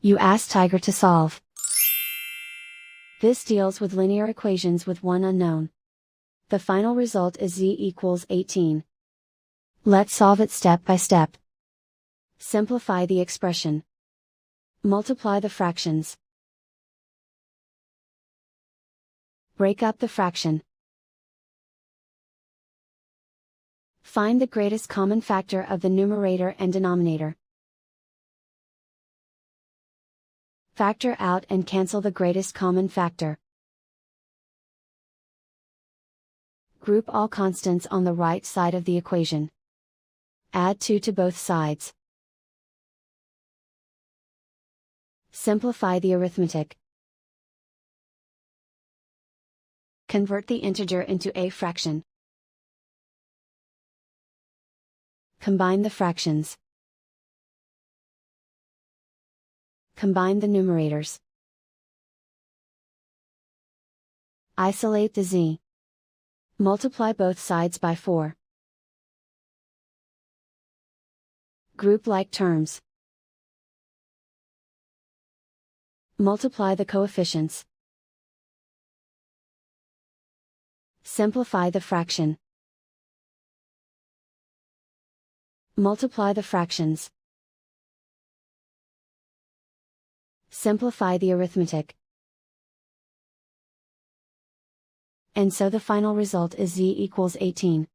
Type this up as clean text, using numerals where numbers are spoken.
You ask Tiger to solve. This deals with linear equations with one unknown. The final result is z equals 18. Let's solve it step by step. Simplify the expression. Multiply the fractions. Break up the fraction. Find the greatest common factor of the numerator and denominator. Factor out and cancel the greatest common factor. Group all constants on the right side of the equation. Add 2 to both sides. Simplify the arithmetic. Convert the integer into a fraction. Combine the fractions. Combine the numerators. Isolate the z. Multiply both sides by 4. Group like terms. Multiply the coefficients. Simplify the fraction. Multiply the fractions. Simplify the arithmetic. And so the final result is z equals 18.